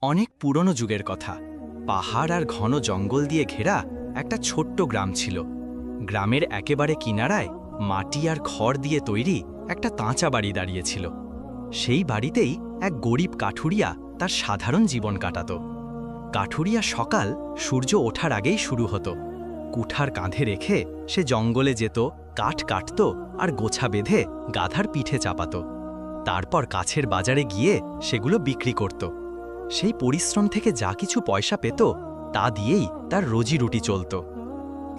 অনেক পুরনো যুগের কথা। পাহাড় আর ঘন জঙ্গল দিয়ে ঘেরা একটা ছোট্ট গ্রাম ছিল। গ্রামের একেবারে কিনারায় মাটি আর খড় দিয়ে তৈরি একটা তাঁচা বাড়ি দাঁড়িয়েছিল। সেই বাড়িতেই এক গরিব কাঠুরিয়া তার সাধারণ জীবন কাটাত। কাঠুরিয়া সকাল সূর্য ওঠার আগেই শুরু হতো। কুঠার কাঁধে রেখে সে জঙ্গলে যেত, কাঠ কাটত আর গোছা বেঁধে গাধার পিঠে চাপাত। তারপর কাছের বাজারে গিয়ে সেগুলো বিক্রি করত। সেই পরিশ্রম থেকে যা কিছু পয়সা পেত তা দিয়েই তার রোজি রুটি চলত।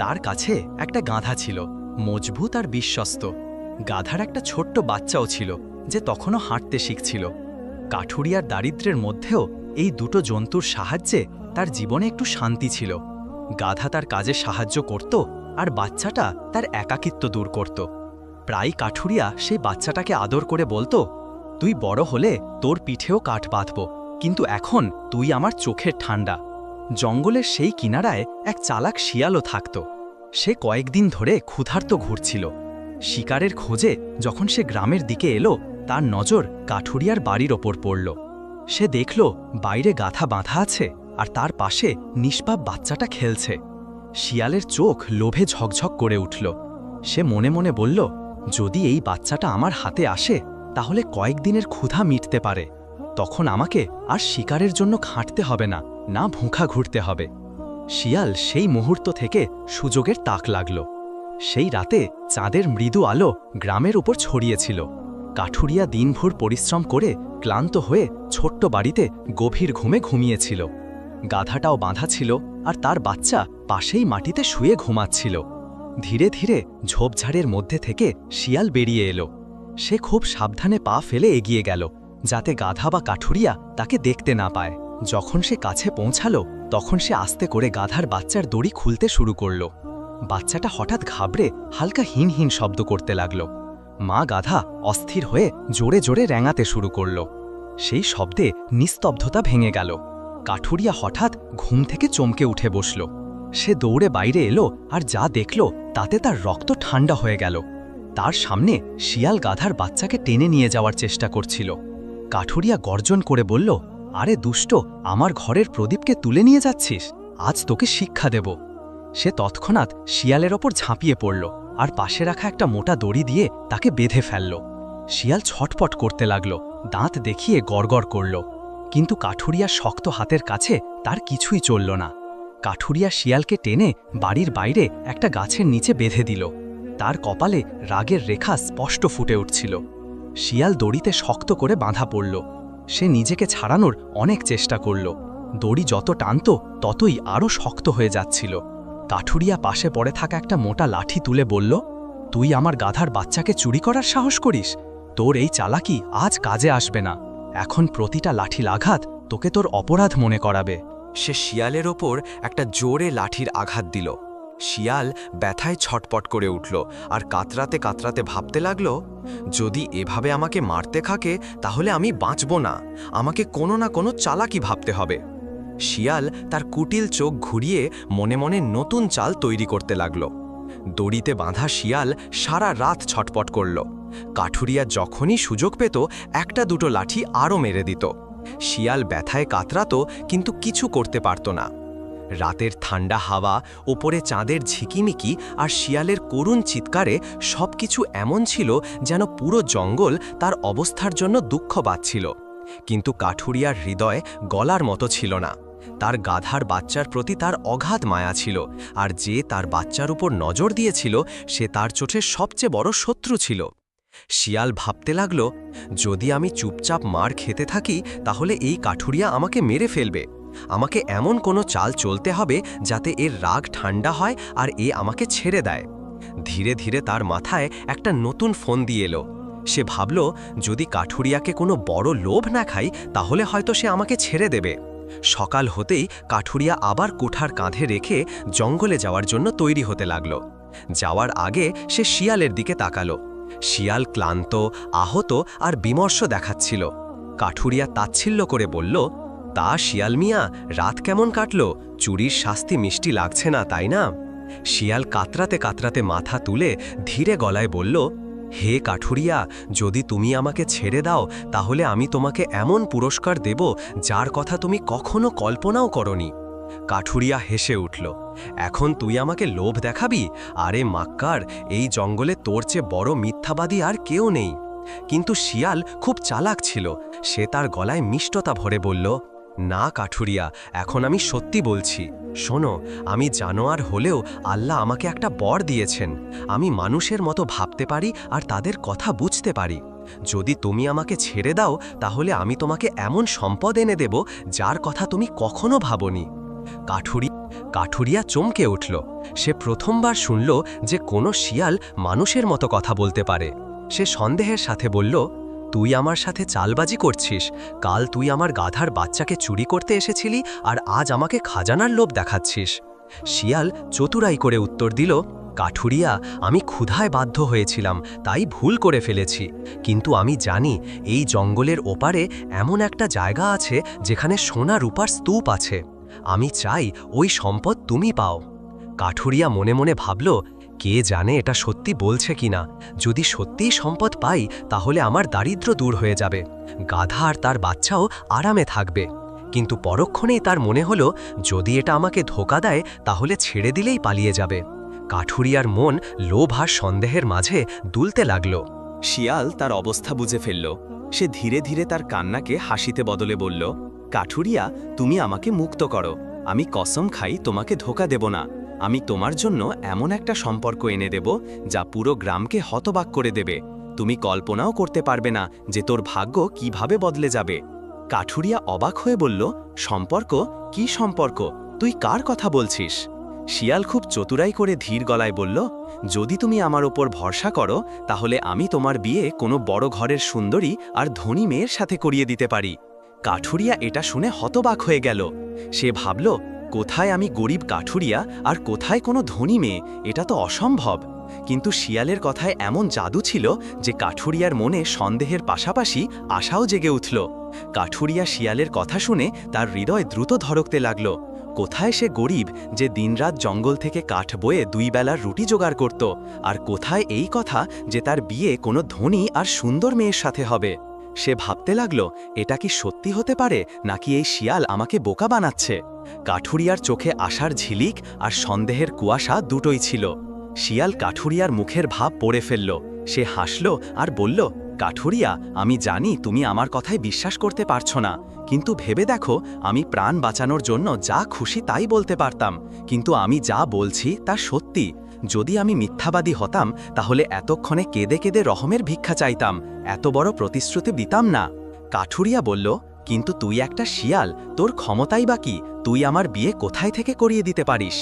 তার কাছে একটা গাধা ছিল, মজবুত আর বিশ্বস্ত। গাধার একটা ছোট্ট বাচ্চাও ছিল যে তখনও হাঁটতে শিখছিল। কাঠুরিয়ার দারিদ্র্যের মধ্যেও এই দুটো জন্তুর সাহায্যে তার জীবনে একটু শান্তি ছিল। গাধা তার কাজে সাহায্য করত আর বাচ্চাটা তার একাকিত্ব দূর করত। প্রায় কাঠুরিয়া সেই বাচ্চাটাকে আদর করে বলতো, তুই বড় হলে তোর পিঠেও কাঠ বাঁধব, কিন্তু এখন তুই আমার চোখের ঠান্ডা। জঙ্গলের সেই কিনারায় এক চালাক শিয়ালও থাকত। সে কয়েকদিন ধরে ক্ষুধার্ত ঘুরছিল। শিকারের খোঁজে যখন সে গ্রামের দিকে এলো, তার নজর কাঠুরিয়ার বাড়ির ওপর পড়ল। সে দেখল বাইরে গাথা বাঁধা আছে আর তার পাশে নিষ্পাপ বাচ্চাটা খেলছে। শিয়ালের চোখ লোভে ঝকঝক করে উঠল। সে মনে মনে বলল, যদি এই বাচ্চাটা আমার হাতে আসে তাহলে কয়েকদিনের ক্ষুধা মিটতে পারে। তখন আমাকে আর শিকারের জন্য খাটতে হবে না, না ভুঁখা ঘুরতে হবে। শিয়াল সেই মুহূর্ত থেকে সুযোগের তাক লাগল। সেই রাতে চাঁদের মৃদু আলো গ্রামের উপর ছড়িয়েছিল। কাঠুরিয়া দিনভর পরিশ্রম করে ক্লান্ত হয়ে ছোট্ট বাড়িতে গভীর ঘুমে ঘুমিয়েছিল। গাধাটাও বাঁধা ছিল আর তার বাচ্চা পাশেই মাটিতে শুয়ে ঘুমাচ্ছিল। ধীরে ধীরে ঝোপঝাড়ের মধ্যে থেকে শিয়াল বেরিয়ে এলো। সে খুব সাবধানে পা ফেলে এগিয়ে গেল, যাতে গাধা বা কাঠুরিয়া তাকে দেখতে না পায়। যখন সে কাছে পৌঁছালো তখন সে আস্তে করে গাধার বাচ্চার দড়ি খুলতে শুরু করল। বাচ্চাটা হঠাৎ ঘাবড়ে হালকা হিনহিন শব্দ করতে লাগল। মা গাধা অস্থির হয়ে জোরে জোরে র্যাঙাতে শুরু করল। সেই শব্দে নিস্তব্ধতা ভেঙে গেল। কাঠুরিয়া হঠাৎ ঘুম থেকে চমকে উঠে বসল। সে দৌড়ে বাইরে এলো আর যা দেখল তাতে তার রক্ত ঠান্ডা হয়ে গেল। তার সামনে শিয়াল গাধার বাচ্চাকে টেনে নিয়ে যাওয়ার চেষ্টা করছিল। কাঠুরিয়া গর্জন করে বলল, আরে দুষ্ট, আমার ঘরের প্রদীপকে তুলে নিয়ে যাচ্ছিস? আজ তোকে শিক্ষা দেব। সে তৎক্ষণাৎ শিয়ালের ওপর ঝাঁপিয়ে পড়ল আর পাশে রাখা একটা মোটা দড়ি দিয়ে তাকে বেঁধে ফেলল। শিয়াল ছটপট করতে লাগল, দাঁত দেখিয়ে গড়গড় করল, কিন্তু কাঠুরিয়ার শক্ত হাতের কাছে তার কিছুই চলল না। কাঠুরিয়া শিয়ালকে টেনে বাড়ির বাইরে একটা গাছের নিচে বেঁধে দিল। তার কপালে রাগের রেখা স্পষ্ট ফুটে উঠছিল। শিয়াল দড়িতে শক্ত করে বাঁধা পড়ল। সে নিজেকে ছাড়ানোর অনেক চেষ্টা করল। দড়ি যত টানত ততই আরও শক্ত হয়ে যাচ্ছিল। কাঠুরিয়া পাশে পড়ে থাকা একটা মোটা লাঠি তুলে বলল, তুই আমার গাধার বাচ্চাকে চুরি করার সাহস করিস? তোর এই চালাকি আজ কাজে আসবে না। এখন প্রতিটা লাঠির আঘাত তোকে তোর অপরাধ মনে করাবে। সে শিয়ালের ওপর একটা জোরে লাঠির আঘাত দিল। শিয়াল ব্যথায় ছটপট করে উঠল আর কাতরাতে কাতরাতে ভাবতে লাগল, যদি এভাবে আমাকে মারতে থাকে তাহলে আমি বাঁচব না। আমাকে কোনো না কোনো চালাকি ভাবতে হবে। শিয়াল তার কুটিল চোখ ঘুরিয়ে মনে মনে নতুন চাল তৈরি করতে লাগল। দড়িতে বাঁধা শিয়াল সারা রাত ছটপট করল। কাঠুরিয়া যখনই সুযোগ পেত একটা দুটো লাঠি আরও মেরে দিত। শিয়াল ব্যথায় কাতরাত, কিন্তু কিছু করতে পারত না। রাতের ঠান্ডা হাওয়া, ওপরে চাঁদের ঝিকিমিকি আর শিয়ালের করুণ চিৎকারে সবকিছু এমন ছিল যেন পুরো জঙ্গল তার অবস্থার জন্য দুঃখ পাচ্ছিল। কিন্তু কাঠুরিয়ার হৃদয় গলার মতো ছিল না। তার গাধার বাচ্চার প্রতি তার অগাধ মায়া ছিল, আর যে তার বাচ্চার উপর নজর দিয়েছিল সে তার চোখে সবচেয়ে বড় শত্রু ছিল। শিয়াল ভাবতে লাগল, যদি আমি চুপচাপ মার খেতে থাকি তাহলে এই কাঠুরিয়া আমাকে মেরে ফেলবে। আমাকে এমন কোনো চাল চলতে হবে যাতে এর রাগ ঠান্ডা হয় আর এ আমাকে ছেড়ে দেয়। ধীরে ধীরে তার মাথায় একটা নতুন ফোন দিয়ে এলো। সে ভাবল, যদি কাঠুরিয়াকে কোনো বড় লোভ না খাই তাহলে হয়তো সে আমাকে ছেড়ে দেবে। সকাল হতেই কাঠুরিয়া আবার কুঠার কাঁধে রেখে জঙ্গলে যাওয়ার জন্য তৈরি হতে লাগল। যাওয়ার আগে সে শিয়ালের দিকে তাকালো। শিয়াল ক্লান্ত, আহত আর বিমর্ষ দেখাচ্ছিল। কাঠুরিয়া তাচ্ছিল্য করে বলল, তা শিয়াল মিয়া, রাত কেমন কাটল? চুরির শাস্তি মিষ্টি লাগছে না, তাই না? শিয়াল কাতরাতে কাতরাতে মাথা তুলে ধীরে গলায় বলল, হে কাঠুরিয়া, যদি তুমি আমাকে ছেড়ে দাও তাহলে আমি তোমাকে এমন পুরস্কার দেব যার কথা তুমি কখনো কল্পনাও করনি। কাঠুরিয়া হেসে উঠল। এখন তুই আমাকে লোভ দেখাবি? আরে মাক্কার, এই জঙ্গলে তোর চেয়ে বড় মিথ্যাবাদী আর কেউ নেই। কিন্তু শিয়াল খুব চালাক ছিল। সে তার গলায় মিষ্টতা ভরে বলল, না কাঠুরিয়া, এখন আমি সত্যি বলছি। শোনো, আমি জানোয়ার হলেও আল্লাহ আমাকে একটা বর দিয়েছেন। আমি মানুষের মতো ভাবতে পারি আর তাদের কথা বুঝতে পারি। যদি তুমি আমাকে ছেড়ে দাও তাহলে আমি তোমাকে এমন সম্পদ এনে দেব যার কথা তুমি কখনো ভাবনি। কাঠুরিয়া চমকে উঠল। সে প্রথমবার শুনল যে কোনো শিয়াল মানুষের মতো কথা বলতে পারে। সে সন্দেহের সাথে বলল, তুই আমার সাথে চালবাজি করছিস? কাল তুই আমার গাধার বাচ্চাকে চুরি করতে এসেছিলি আর আজ আমাকে খাজানার লোভ দেখাচ্ছিস। শিয়াল চতুরাই করে উত্তর দিল, কাঠুরিয়া, আমি ক্ষুধায় বাধ্য হয়েছিলাম, তাই ভুল করে ফেলেছি। কিন্তু আমি জানি এই জঙ্গলের ওপারে এমন একটা জায়গা আছে যেখানে সোনা রূপার স্তূপ আছে। আমি চাই ওই সম্পদ তুমি পাও। কাঠুরিয়া মনে মনে ভাবল, কে জানে এটা সত্যি বলছে কিনা। যদি সত্যিই সম্পদ পাই তাহলে আমার দারিদ্র্য দূর হয়ে যাবে, গাধা আর তার বাচ্চাও আরামে থাকবে। কিন্তু পরক্ষণেই তার মনে হলো, যদি এটা আমাকে ধোঁকা দেয় তাহলে ছেড়ে দিলেই পালিয়ে যাবে। কাঠুরিয়ার মন লোভ আর সন্দেহের মাঝে দুলতে লাগল। শিয়াল তার অবস্থা বুঝে ফেলল। সে ধীরে ধীরে তার কান্নাকে হাসিতে বদলে বলল, কাঠুরিয়া, তুমি আমাকে মুক্ত করো। আমি কসম খাই তোমাকে ধোঁকা দেব না। আমি তোমার জন্য এমন একটা সম্পর্ক এনে দেব যা পুরো গ্রামকে হতবাক করে দেবে। তুমি কল্পনাও করতে পারবে না যে তোর ভাগ্য কিভাবে বদলে যাবে। কাঠুরিয়া অবাক হয়ে বলল, সম্পর্ক? কি সম্পর্ক? তুই কার কথা বলছিস? শিয়াল খুব চতুরাই করে ধীর গলায় বলল, যদি তুমি আমার ওপর ভরসা করো তাহলে আমি তোমার বিয়ে কোনো বড় ঘরের সুন্দরী আর ধনী মেয়ের সাথে করিয়ে দিতে পারি। কাঠুরিয়া এটা শুনে হতবাক হয়ে গেল। সে ভাবল, কোথায় আমি গরিব কাঠুরিয়া আর কোথায় কোনো ধনী মেয়ে? এটা তো অসম্ভব। কিন্তু শিয়ালের কথায় এমন জাদু ছিল যে কাঠুরিয়ার মনে সন্দেহের পাশাপাশি আশাও জেগে উঠল। কাঠুরিয়া শিয়ালের কথা শুনে তার হৃদয় দ্রুত ধড়কতে লাগল। কোথায় সে গরিব যে দিনরাত জঙ্গল থেকে কাঠ বয়ে 2 বেলার রুটি জোগাড় করত, আর কোথায় এই কথা যে তার বিয়ে কোনো ধনী আর সুন্দর মেয়ের সাথে হবে। সে ভাবতে লাগল, এটা কি সত্যি হতে পারে নাকি এই শিয়াল আমাকে বোকা বানাচ্ছে? কাঠুরিয়ার চোখে আশার ঝিলিক আর সন্দেহের কুয়াশা দুটোই ছিল। শিয়াল কাঠুরিয়ার মুখের ভাব পড়ে ফেলল। সে হাসল আর বলল, কাঠুরিয়া, আমি জানি তুমি আমার কথায় বিশ্বাস করতে পারছো না, কিন্তু ভেবে দেখো, আমি প্রাণ বাঁচানোর জন্য যা খুশি তাই বলতে পারতাম। কিন্তু আমি যা বলছি তা সত্যি। যদি আমি মিথ্যাবাদী হতাম তাহলে এতক্ষণে কেঁদে কেঁদে রহমের ভিক্ষা চাইতাম, এত বড় প্রতিশ্রুতি দিতাম না। কাঠুরিয়া বলল, কিন্তু তুই একটা শিয়াল, তোর ক্ষমতাই বা কি? তুই আমার বিয়ে কোথায় থেকে করিয়ে দিতে পারিস?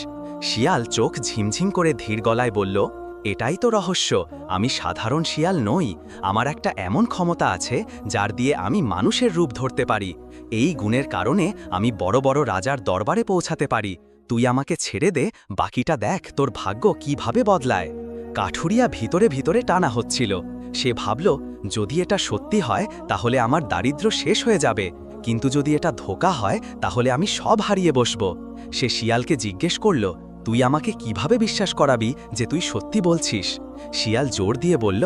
শিয়াল চোখ ঝিমঝিম করে ধীর গলায় বলল, এটাই তো রহস্য। আমি সাধারণ শিয়াল নই। আমার একটা এমন ক্ষমতা আছে যার দিয়ে আমি মানুষের রূপ ধরতে পারি। এই গুণের কারণে আমি বড় বড় রাজার দরবারে পৌঁছাতে পারি। তুই আমাকে ছেড়ে দে, বাকিটা দেখ তোর ভাগ্য কিভাবে বদলায়। কাঠুরিয়া ভিতরে ভিতরে টানা হচ্ছিল। সে ভাবল, যদি এটা সত্যি হয় তাহলে আমার দারিদ্র্য শেষ হয়ে যাবে, কিন্তু যদি এটা ধোঁকা হয় তাহলে আমি সব হারিয়ে বসব। সে শিয়ালকে জিজ্ঞেস করল, তুই আমাকে কিভাবে বিশ্বাস করাবি যে তুই সত্যি বলছিস? শিয়াল জোর দিয়ে বলল,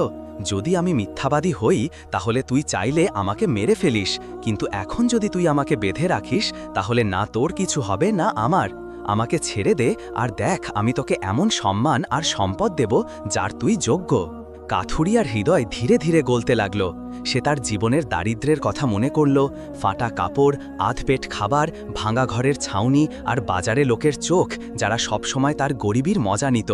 যদি আমি মিথ্যাবাদী হই তাহলে তুই চাইলে আমাকে মেরে ফেলিস, কিন্তু এখন যদি তুই আমাকে বেঁধে রাখিস তাহলে না তোর কিছু হবে না আমার। আমাকে ছেড়ে দে আর দেখ আমি তোকে এমন সম্মান আর সম্পদ দেব যার তুই যোগ্য। কাঠুরিয়ার হৃদয় ধীরে ধীরে গলতে লাগল। সে তার জীবনের দারিদ্র্যের কথা মনে করল, ফাটা কাপড়, আধপেট খাবার, ভাঙা ঘরের ছাউনি আর বাজারে লোকের চোখ যারা সবসময় তার গরিবীর মজা নিত।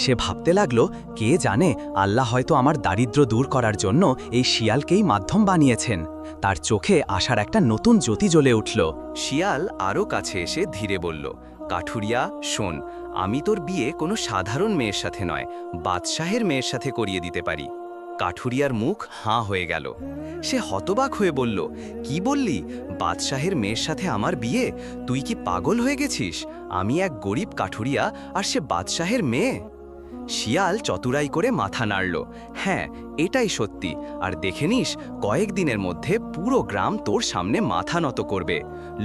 সে ভাবতে লাগল, কে জানে, আল্লাহ হয়তো আমার দারিদ্র্য দূর করার জন্য এই শিয়ালকেই মাধ্যম বানিয়েছেন। তার চোখে আশার একটা নতুন জ্যোতি জ্বলে উঠল। শিয়াল আরও কাছে এসে ধীরে বলল, কাঠুরিয়া, শোন, আমি তোর বিয়ে কোনো সাধারণ মেয়ের সাথে নয়, বাদশাহের মেয়ের সাথে করিয়ে দিতে পারি। কাঠুরিয়ার মুখ হাঁ হয়ে গেল। সে হতবাক হয়ে বলল, কি বললি? বাদশাহের মেয়ের সাথে আমার বিয়ে? তুই কি পাগল হয়ে গেছিস? আমি এক গরিব কাঠুরিয়া আর সে বাদশাহের মেয়ে? শিয়াল চতুরাই করে মাথা নাড়ল। হ্যাঁ, এটাই সত্যি। আর দেখে নিস, কয়েকদিনের মধ্যে পুরো গ্রাম তোর সামনে মাথা নত করবে।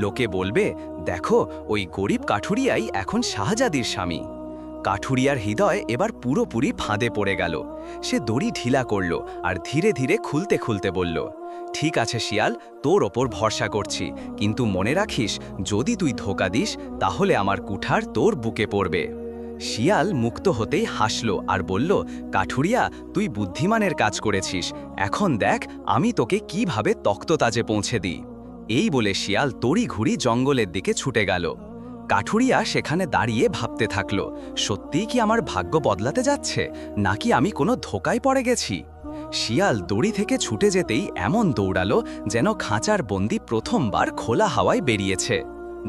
লোকে বলবে, দেখো, ওই গরিব কাঠুরিয়াই এখন শাহজাদির স্বামী। কাঠুরিয়ার হৃদয় এবার পুরোপুরি ফাঁদে পড়ে গেল। সে দড়ি ঢিলা করল আর ধীরে ধীরে খুলতে খুলতে বলল, ঠিক আছে শিয়াল, তোর ওপর ভরসা করছি, কিন্তু মনে রাখিস যদি তুই ধোঁকা দিস তাহলে আমার কুঠার তোর বুকে পড়বে। শিয়াল মুক্ত হতেই হাসল আর বলল, কাঠুরিয়া, তুই বুদ্ধিমানের কাজ করেছিস, এখন দেখ আমি তোকে কিভাবে তক্ততাজে পৌঁছে দিই। এই বলে শিয়াল তড়িঘড়ি জঙ্গলের দিকে ছুটে গেল। কাঠুরিয়া সেখানে দাঁড়িয়ে ভাবতে থাকল, সত্যিই কি আমার ভাগ্য বদলাতে যাচ্ছে, নাকি আমি কোনো ধোঁকায় পড়ে গেছি। শিয়াল দড়ি থেকে ছুটে যেতেই এমন দৌড়ালো যেন খাঁচার বন্দি প্রথমবার খোলা হাওয়ায় বেরিয়েছে।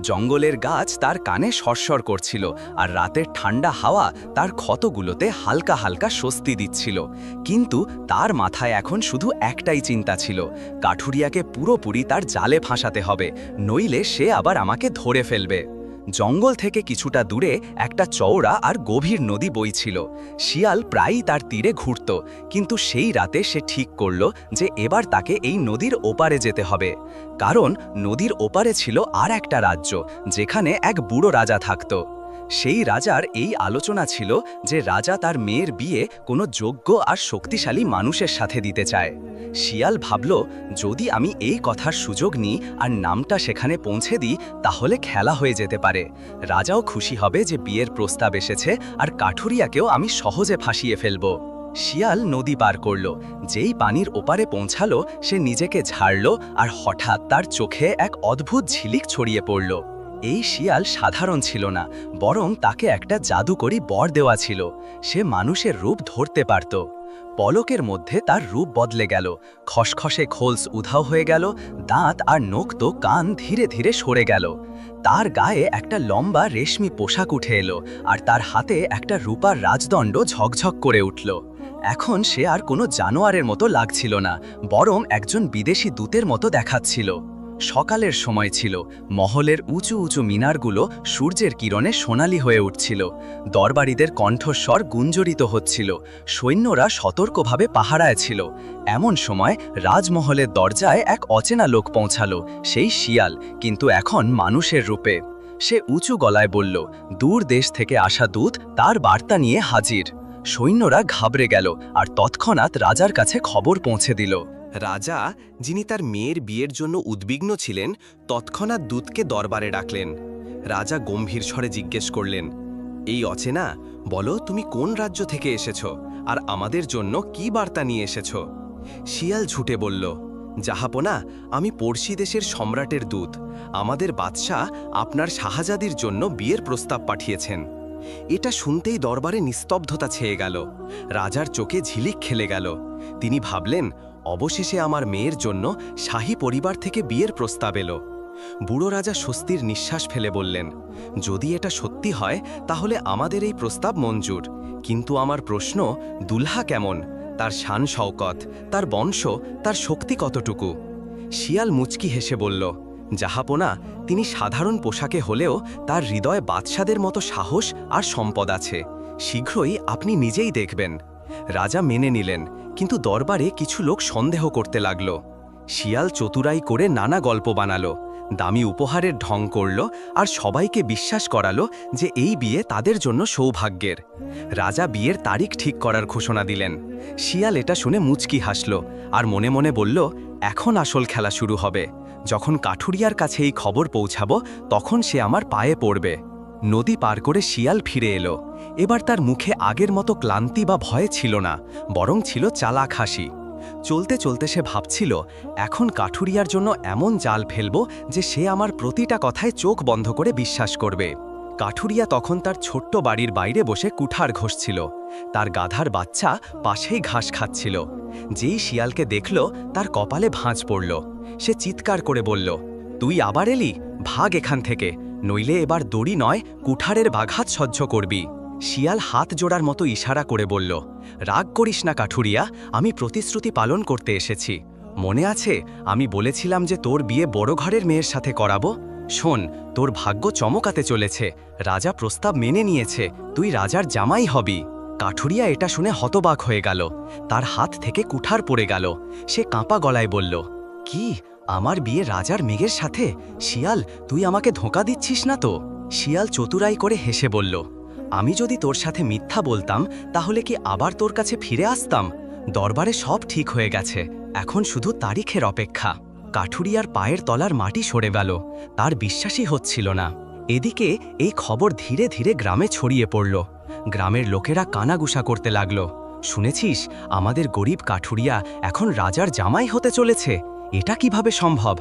জঙ্গলের গাছ তার কানে সরসর করছিল আর রাতের ঠান্ডা হাওয়া তার ক্ষতগুলোতে হালকা হালকা স্বস্তি দিচ্ছিল। কিন্তু তার মাথায় এখন শুধু একটাই চিন্তা ছিল, কাঠুরিয়াকে পুরোপুরি তার জালে ফাঁসাতে হবে, নইলে সে আবার আমাকে ধরে ফেলবে। জঙ্গল থেকে কিছুটা দূরে একটা চওড়া আর গভীর নদী বইছিল। শিয়াল প্রায়ই তার তীরে ঘুরত, কিন্তু সেই রাতে সে ঠিক করল যে এবার তাকে এই নদীর ওপারে যেতে হবে। কারণ নদীর ওপারে ছিল আর একটা রাজ্য, যেখানে এক বুড়ো রাজা থাকত। সেই রাজার এই আলোচনা ছিল যে রাজা তার মেয়ের বিয়ে কোনো যোগ্য আর শক্তিশালী মানুষের সাথে দিতে চায়। শিয়াল ভাবল, যদি আমি এই কথার সুযোগ নিই আর নামটা সেখানে পৌঁছে দিই তাহলে খেলা হয়ে যেতে পারে। রাজাও খুশি হবে যে বিয়ের প্রস্তাব এসেছে আর কাঠুরিয়াকেও আমি সহজে ফাঁসিয়ে ফেলব। শিয়াল নদী পার করল। যেই পানির ওপারে পৌঁছালো সে নিজেকে ঝাড়ল আর হঠাৎ তার চোখে এক অদ্ভুত ঝিলিক ছড়িয়ে পড়ল। এই শিয়াল সাধারণ ছিল না, বরং তাকে একটা জাদুকরী বর দেওয়া ছিল। সে মানুষের রূপ ধরতে পারত। পলকের মধ্যে তার রূপ বদলে গেল, খসখসে খোলস উধাও হয়ে গেল, দাঁত আর নখ তো কান ধীরে ধীরে সরে গেল। তার গায়ে একটা লম্বা রেশমি পোশাক উঠে এলো আর তার হাতে একটা রূপার রাজদণ্ড ঝকঝক করে উঠল। এখন সে আর কোনো জানোয়ারের মতো লাগছিল না, বরং একজন বিদেশি দূতের মতো দেখাচ্ছিল। সকালের সময় ছিল, মহলের উঁচু উঁচু মিনারগুলো সূর্যের কিরণে সোনালি হয়ে উঠছিল। দরবারীদের কণ্ঠস্বর গুঞ্জরিত হচ্ছিল, সৈন্যরা সতর্কভাবে পাহারায় ছিল। এমন সময় রাজমহলের দরজায় এক অচেনা লোক পৌঁছালো, সেই শিয়াল, কিন্তু এখন মানুষের রূপে। সে উঁচু গলায় বলল, দূর দেশ থেকে আসা দূত তার বার্তা নিয়ে হাজির। সৈন্যরা ঘাবড়ে গেল আর তৎক্ষণাৎ রাজার কাছে খবর পৌঁছে দিল। রাজা, যিনি তার মেয়ের বিয়ের জন্য উদ্বিগ্ন ছিলেন, তৎক্ষণাৎ দূতকে দরবারে ডাকলেন। রাজা গম্ভীর স্বরে জিজ্ঞেস করলেন, এই অচেনা, বলো তুমি কোন রাজ্য থেকে এসেছ আর আমাদের জন্য কি বার্তা নিয়ে এসেছ? শিয়াল ঝুটে বলল, জাহাপনা, আমি পড়শি দেশের সম্রাটের দূত। আমাদের বাদশাহ আপনার শাহজাদির জন্য বিয়ের প্রস্তাব পাঠিয়েছেন। এটা শুনতেই দরবারে নিস্তব্ধতা ছেয়ে গেল। রাজার চোখে ঝিলিক খেলে গেল। তিনি ভাবলেন, অবশেষে আমার মেয়ের জন্য শাহী পরিবার থেকে বিয়ের প্রস্তাব এলো। বুড়ো রাজা স্বস্তির নিঃশ্বাস ফেলে বললেন, যদি এটা সত্যি হয় তাহলে আমাদের এই প্রস্তাব মঞ্জুর, কিন্তু আমার প্রশ্ন, দুলহা কেমন, তার শান শওকত, তার বংশ, তার শক্তি কতটুকু? শিয়াল মুচকি হেসে বলল, জাহাপনা, তিনি সাধারণ পোশাকে হলেও তার হৃদয়ে বাদশাদের মতো সাহস আর সম্পদ আছে। শীঘ্রই আপনি নিজেই দেখবেন। রাজা মেনে নিলেন, কিন্তু দরবারে কিছু লোক সন্দেহ করতে লাগল। শিয়াল চতুরাই করে নানা গল্প বানালো, দামি উপহারের ঢং করল আর সবাইকে বিশ্বাস করালো যে এই বিয়ে তাদের জন্য সৌভাগ্যের। রাজা বিয়ের তারিখ ঠিক করার ঘোষণা দিলেন। শিয়াল এটা শুনে মুচকি হাসল আর মনে মনে বলল, এখন আসল খেলা শুরু হবে। যখন কাঠুরিয়ার কাছে এই খবর পৌঁছাবো তখন সে আমার পায়ে পড়বে। নদী পার করে শিয়াল ফিরে এলো। এবার তার মুখে আগের মতো ক্লান্তি বা ভয় ছিল না, বরং ছিল চালাক হাসি। চলতে চলতে সে ভাবছিল, এখন কাঠুরিয়ার জন্য এমন জাল ফেলব যে সে আমার প্রতিটা কথায় চোখ বন্ধ করে বিশ্বাস করবে। কাঠুরিয়া তখন তার ছোট্ট বাড়ির বাইরে বসে কুঠার ঘষছিল। তার গাধার বাচ্চা পাশেই ঘাস খাচ্ছিল। যেই শিয়ালকে দেখল তার কপালে ভাঁজ পড়ল। সে চিৎকার করে বলল, তুই আবার এলি? ভাগ এখান থেকে, নইলে এবার দড়ি নয় কুঠারের বাঘাত সহ্য করবি। শিয়াল হাত জোড়ার মতো ইশারা করে বলল, রাগ করিস না কাঠুরিয়া, আমি প্রতিশ্রুতি পালন করতে এসেছি। মনে আছে আমি বলেছিলাম যে তোর বিয়ে বড় ঘরের মেয়ের সাথে করাবো? শোন, তোর ভাগ্য চমকাতে চলেছে। রাজা প্রস্তাব মেনে নিয়েছে, তুই রাজার জামাই হবি। কাঠুরিয়া এটা শুনে হতবাক হয়ে গেল। তার হাত থেকে কুঠার পড়ে গেল। সে কাঁপা গলায় বলল, কি, আমার বিয়ে রাজার মেয়ের সাথে? শিয়াল, তুই আমাকে ধোঁকা দিচ্ছিস না তো? শিয়াল চতুরাই করে হেসে বলল, আমি যদি তোর সাথে মিথ্যা বলতাম তাহলে কি আবার তোর কাছে ফিরে আসতাম? দরবারে সব ঠিক হয়ে গেছে, এখন শুধু তারিখের অপেক্ষা। কাঠুরিয়ার পায়ের তলার মাটি সরে গেল, তার বিশ্বাসই হচ্ছিল না। এদিকে এই খবর ধীরে ধীরে গ্রামে ছড়িয়ে পড়ল। গ্রামের লোকেরা কানাগুসা করতে লাগল, শুনেছিস আমাদের গরিব কাঠুরিয়া এখন রাজার জামাই হতে চলেছে? এটা কিভাবে সম্ভব?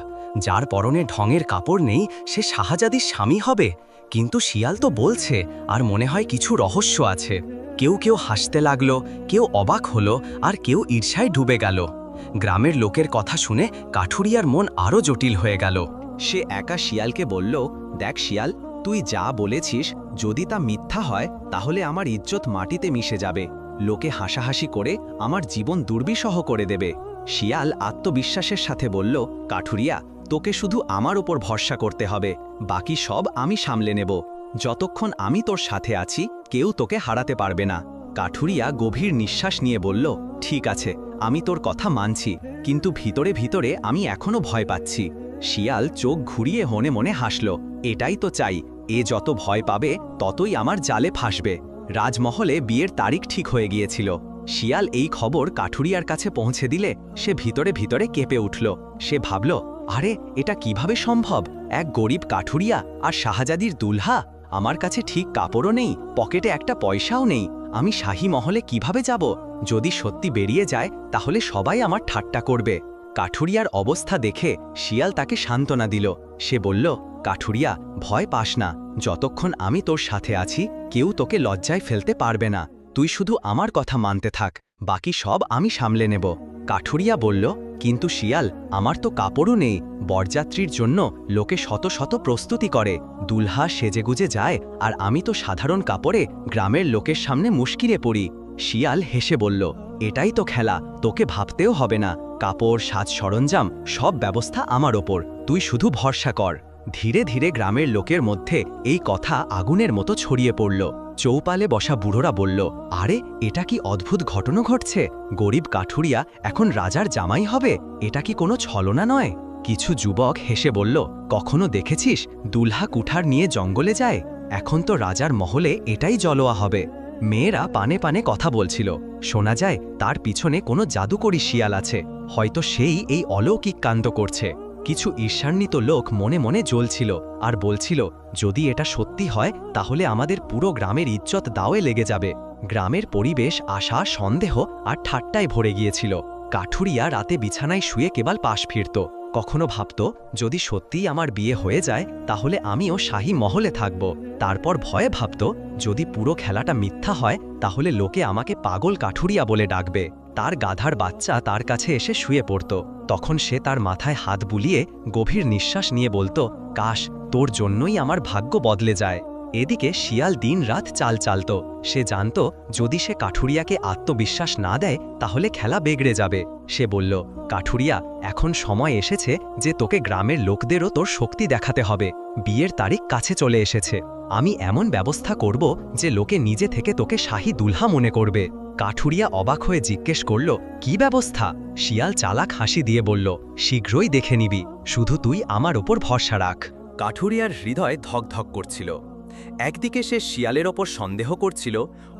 যার পরনে ঢঙের কাপড় নেই সে শাহজাদির স্বামী হবে। কিন্তু শিয়াল তো বলছে, আর মনে হয় কিছু রহস্য আছে। কেউ কেউ হাসতে লাগলো, কেউ অবাক হলো, আর কেউ ঈর্ষায় ডুবে গেল। গ্রামের লোকের কথা শুনে কাঠুরিয়ার মন আরও জটিল হয়ে গেল। সে একা শিয়ালকে বলল, দেখ শিয়াল, তুই যা বলেছিস যদি তা মিথ্যা হয় তাহলে আমার ইজ্জত মাটিতে মিশে যাবে। লোকে হাসাহাসি করে আমার জীবন দুর্বিষহ করে দেবে। শিয়াল আত্মবিশ্বাসের সাথে বলল, কাঠুরিয়া, তোকে শুধু আমার উপর ভরসা করতে হবে, বাকি সব আমি সামলে নেব। যতক্ষণ আমি তোর সাথে আছি কেউ তোকে হারাতে পারবে না। কাঠুরিয়া গভীর নিঃশ্বাস নিয়ে বলল, ঠিক আছে, আমি তোর কথা মানছি, কিন্তু ভিতরে ভিতরে আমি এখনো ভয় পাচ্ছি। শিয়াল চোখ ঘুরিয়ে মনে মনে হাসল, এটাই তো চাই, এ যত ভয় পাবে ততই আমার জালে ফাঁসবে। রাজমহলে বিয়ের তারিখ ঠিক হয়ে গিয়েছিল। শিয়াল এই খবর কাঠুরিয়ার কাছে পৌঁছে দিলে সে ভিতরে ভিতরে কেঁপে উঠল। সে ভাবল, আরে এটা কিভাবে সম্ভব? এক গরিব কাঠুরিয়া আর শাহজাদির দুলহা! আমার কাছে ঠিক কাপড়ও নেই, পকেটে একটা পয়সাও নেই, আমি শাহী মহলে কিভাবে যাব? যদি সত্যি বেরিয়ে যায় তাহলে সবাই আমার ঠাট্টা করবে। কাঠুরিয়ার অবস্থা দেখে শিয়াল তাকে সান্ত্বনা দিল। সে বলল, কাঠুরিয়া, ভয় পাস না, যতক্ষণ আমি তোর সাথে আছি কেউ তোকে লজ্জায় ফেলতে পারবে না। তুই শুধু আমার কথা মানতে থাক, বাকি সব আমি সামলে নেব। কাঠুরিয়া বলল, কিন্তু শিয়াল, আমার তো কাপড়ও নেই। বরযাত্রীর জন্য লোকে শত শত প্রস্তুতি করে, দুলহা সেজেগুজে যায়, আর আমি তো সাধারণ কাপড়ে গ্রামের লোকের সামনে মুশকিলে পড়ি। শিয়াল হেসে বলল, এটাই তো খেলা, তোকে ভাবতেও হবে না, কাপড়, সাজ সরঞ্জাম সব ব্যবস্থা আমার ওপর, তুই শুধু ভরসা কর। ধীরে ধীরে গ্রামের লোকের মধ্যে এই কথা আগুনের মতো ছড়িয়ে পড়ল। চৌপালে বসা বুড়োরা বলল, আরে এটা কি অদ্ভুত ঘটনা ঘটছে? গরিব কাঠুরিয়া এখন রাজার জামাই হবে, এটা কি কোনো ছলনা নয়? কিছু যুবক হেসে বলল, কখনো দেখেছিস দুলহা কুঠার নিয়ে জঙ্গলে যায়? এখন তো রাজার মহলে এটাই জলোয়া হবে। মেয়েরা পানে পানে কথা বলছিল, শোনা যায় তার পিছনে কোনো জাদুকরী শিয়াল আছে, হয়তো সেই এই অলৌকিক কাণ্ড করছে। কিছু ঈর্ষান্বিত লোক মনে মনে জ্বলছিল আর বলছিল, যদি এটা সত্যি হয় তাহলে আমাদের পুরো গ্রামের ইজ্জত দাওয়ে লেগে যাবে। গ্রামের পরিবেশ আশা, সন্দেহ আর ঠাট্টায় ভরে গিয়েছিল। কাঠুরিয়া রাতে বিছানায় শুয়ে কেবল পাশ ফিরত, কখনো ভাবত, যদি সত্যিই আমার বিয়ে হয়ে যায় তাহলে আমিও শাহী মহলে থাকব। তারপর ভয়ে ভাবত, যদি পুরো খেলাটা মিথ্যা হয় তাহলে লোকে আমাকে পাগল কাঠুরিয়া বলে ডাকবে। তার গাধার বাচ্চা তার কাছে এসে শুয়ে পড়ত, তখন সে তার মাথায় হাত বুলিয়ে গভীর নিঃশ্বাস নিয়ে বলতো, কাশ তোর জন্যই আমার ভাগ্য বদলে যায়। এদিকে শিয়াল দিন রাত চাল চালত। সে জানত, যদি সে কাঠুরিয়াকে আত্মবিশ্বাস না দেয় তাহলে খেলা বিগড়ে যাবে। সে বলল, কাঠুরিয়া, এখন সময় এসেছে যে তোকে গ্রামের লোকদেরও তোর শক্তি দেখাতে হবে। বিয়ের তারিখ কাছে চলে এসেছে, আমি এমন ব্যবস্থা করব যে লোকে নিজে থেকে তোকে শাহী দুলহা মনে করবে। কাঠুরিয়া অবাক হয়ে জিজ্ঞেস করল, কি ব্যবস্থা? শিয়াল চালাক হাসি দিয়ে বলল, শীঘ্রই দেখে নিবি, শুধু তুই আমার ওপর ভরসা রাখ। কাঠুরিয়ার হৃদয় ধকধক করছিল। একদিকে সে শিয়ালের ওপর সন্দেহ করছিল,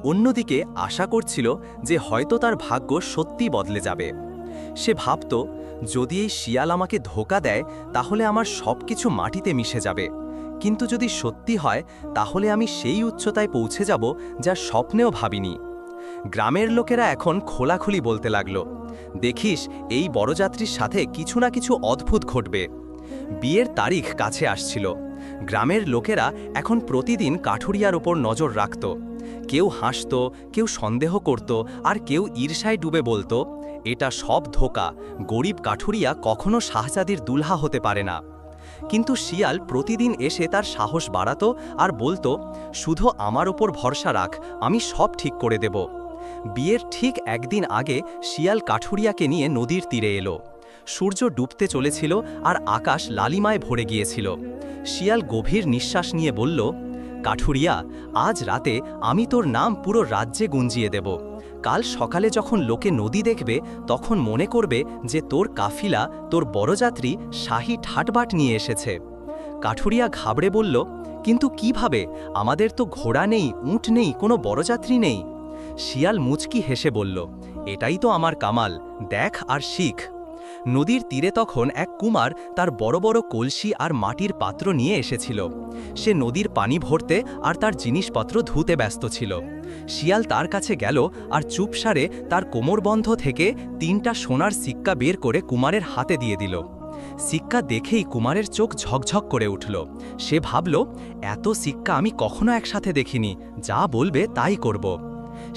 অন্যদিকে আশা করছিল যে হয়তো তার ভাগ্য সত্যি বদলে যাবে। সে ভাবত, যদি এই শিয়াল আমাকে ধোঁকা দেয় তাহলে আমার সবকিছু মাটিতে মিশে যাবে, কিন্তু যদি সত্যি হয় তাহলে আমি সেই উচ্চতায় পৌঁছে যাব যা স্বপ্নেও ভাবিনি। গ্রামের লোকেরা এখন খোলাখুলি বলতে লাগল, দেখিস এই বড়যাত্রীর সাথে কিছু না কিছু অদ্ভুত ঘটবে। বিয়ের তারিখ কাছে আসছিল। গ্রামের লোকেরা এখন প্রতিদিন কাঠুরিয়ার ওপর নজর রাখত। কেউ হাসত, কেউ সন্দেহ করত, আর কেউ ঈর্ষায় ডুবে বলতো, এটা সব ধোঁকা, গরিব কাঠুরিয়া কখনো শাহজাদির দুলহা হতে পারে না। কিন্তু শিয়াল প্রতিদিন এসে তার সাহস বাড়াতো আর বলতো, শুধু আমার ওপর ভরসা রাখ, আমি সব ঠিক করে দেব। বিয়ের ঠিক একদিন আগে শিয়াল কাঠুরিয়াকে নিয়ে নদীর তীরে এলো। সূর্য ডুবতে চলেছিল আর আকাশ লালিমায় ভরে গিয়েছিল। শিয়াল গভীর নিঃশ্বাস নিয়ে বলল, কাঠুরিয়া, আজ রাতে আমি তোর নাম পুরো রাজ্যে গুঞ্জিয়ে দেব। কাল সকালে যখন লোকে নদী দেখবে তখন মনে করবে যে তোর কাফিলা, তোর বড়যাত্রী শাহী ঠাটবাট নিয়ে এসেছে। কাঠুরিয়া ঘাবড়ে বলল, কিন্তু কিভাবে? আমাদের তো ঘোড়া নেই, উট নেই, কোনো বড়যাত্রী নেই। শিয়াল মুচকি হেসে বলল, এটাই তো আমার কামাল, দেখ আর শিখ। নদীর তীরে তখন এক কুমার তার বড় বড় কলসি আর মাটির পাত্র নিয়ে এসেছিল। সে নদীর পানি ভরতে আর তার জিনিসপত্র ধুতে ব্যস্ত ছিল। শিয়াল তার কাছে গেল আর চুপসারে তার কোমরবন্ধ থেকে 3টা সোনার সিক্কা বের করে কুমারের হাতে দিয়ে দিল। সিক্কা দেখেই কুমারের চোখ ঝকঝক করে উঠল। সে ভাবল, এত সিক্কা আমি কখনো একসাথে দেখিনি, যা বলবে তাই করব।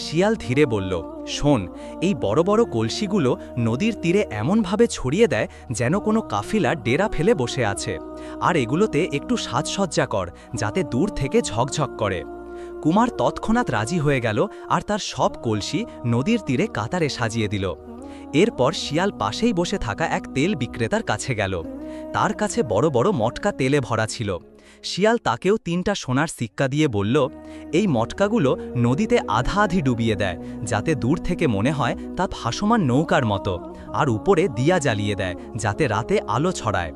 শিয়াল ধীরে বলল, শোন, এই বড় বড় কলসিগুলো নদীর তীরে এমনভাবে ছড়িয়ে দেয় যেন কোনো কাফিলা ডেরা ফেলে বসে আছে, আর এগুলোতে একটু সাজসজ্জা কর যাতে দূর থেকে ঝকঝক করে। কুমার তৎক্ষণাৎ রাজি হয়ে গেল আর তার সব কলসি নদীর তীরে কাতারে সাজিয়ে দিল। এরপর শিয়াল পাশেই বসে থাকা এক তেল বিক্রেতার কাছে গেল। তার কাছে বড় বড় মটকা তেলে ভরা ছিল। শিয়াল তাকেও 3টা সোনার সিক্কা দিয়ে বলল, এই মটকাগুলো নদীতে আধা আধি ডুবিয়ে দেয় যাতে দূর থেকে মনে হয় তা ভাসমান নৌকার মতো, আর উপরে দিয়া জ্বালিয়ে দেয় যাতে রাতে আলো ছড়ায়।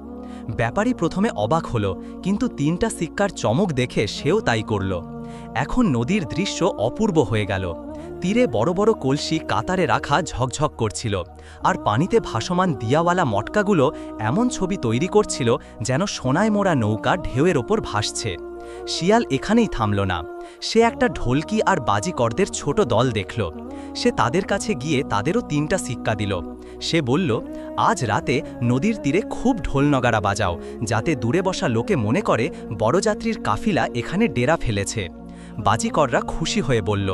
ব্যাপারী প্রথমে অবাক হলো, কিন্তু 3টা সিক্কার চমক দেখে সেও তাই করল। এখন নদীর দৃশ্য অপূর্ব হয়ে গেল। তীরে বড় বড় কলসি কাতারে রাখা ঝকঝক করছিল, আর পানিতে ভাসমান দিয়াওয়ালা মটকাগুলো এমন ছবি তৈরি করছিল যেন সোনায় মোড়া নৌকা ঢেউয়ের ওপর ভাসছে। শিয়াল এখানেই থামল না। সে একটা ঢোলকি আর বাজিকরদের ছোট দল দেখল। সে তাদের কাছে গিয়ে তাদেরও 3টা সিক্কা দিল। সে বলল, আজ রাতে নদীর তীরে খুব ঢোল নগারা বাজাও, যাতে দূরে বসা লোকে মনে করে বড়যাত্রীর কাফিলা এখানে ডেরা ফেলেছে। বাজিকররা খুশি হয়ে বলল,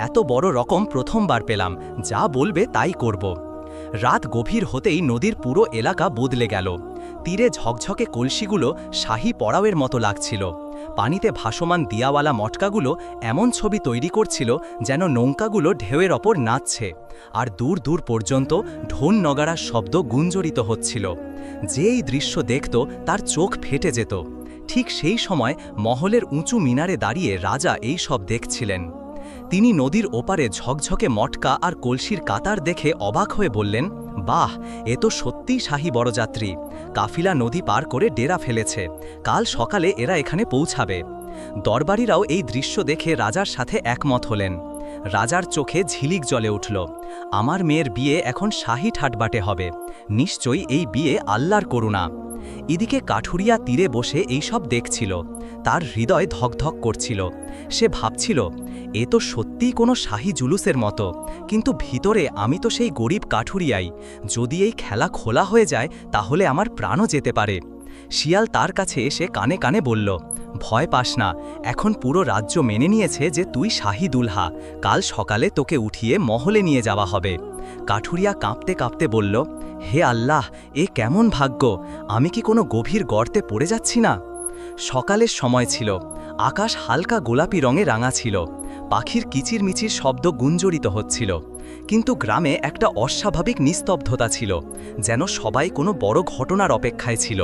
এত বড় রকম প্রথমবার পেলাম, যা বলবে তাই করব। রাত গভীর হতেই নদীর পুরো এলাকা বদলে গেল। তীরে ঝকঝকে কলসিগুলো শাহী পড়াওয়ের মতো লাগছিল। পানিতে ভাসমান দিয়াওয়ালা মটকাগুলো এমন ছবি তৈরি করছিল যেন নৌকাগুলো ঢেউয়ের ওপর নাচছে, আর দূর দূর পর্যন্ত ঢোল নগাড়ার শব্দ গুঞ্জরিত হচ্ছিল। যে এই দৃশ্য দেখত তার চোখ ফেটে যেত। ঠিক সেই সময় মহলের উঁচু মিনারে দাঁড়িয়ে রাজা এই সব দেখছিলেন। তিনি নদীর ওপারে ঝকঝকে মটকা আর কলসির কাতার দেখে অবাক হয়ে বললেন, বাহ, এ তো সত্যিই শাহী বড়যাত্রী। কাফিলা নদী পার করে ডেরা ফেলেছে, কাল সকালে এরা এখানে পৌঁছাবে। দরবারীরাও এই দৃশ্য দেখে রাজার সাথে একমত হলেন। রাজার চোখে ঝিলিক জ্বলে উঠল। আমার মেয়ের বিয়ে এখন শাহী ঠাটবাটে হবে, নিশ্চয়ই এই বিয়ে আল্লাহর করুণা। এদিকে কাঠুরিয়া তীরে বসে এইসব দেখছিল। তার হৃদয় ধকধক করছিল। সে ভাবছিল, এ তো সত্যিই কোনো শাহী জুলুসের মতো, কিন্তু ভিতরে আমি তো সেই গরিব কাঠুরিয়াই। যদি এই খেলা খোলা হয়ে যায় তাহলে আমার প্রাণও যেতে পারে। শিয়াল তার কাছে এসে কানে কানে বলল, ভয় পাস না, এখন পুরো রাজ্য মেনে নিয়েছে যে তুই শাহী দুলহা। কাল সকালে তোকে উঠিয়ে মহলে নিয়ে যাওয়া হবে। কাঠুরিয়া কাঁপতে কাঁপতে বলল, হে আল্লাহ, এ কেমন ভাগ্য! আমি কি কোনো গভীর গর্তে পড়ে যাচ্ছি না? সকালের সময় ছিল। আকাশ হালকা গোলাপি রঙে রাঙা ছিল। পাখির কিচিরমিচির শব্দ গুঞ্জরিত হচ্ছিল। কিন্তু গ্রামে একটা অস্বাভাবিক নিস্তব্ধতা ছিল, যেন সবাই কোনো বড় ঘটনার অপেক্ষায় ছিল।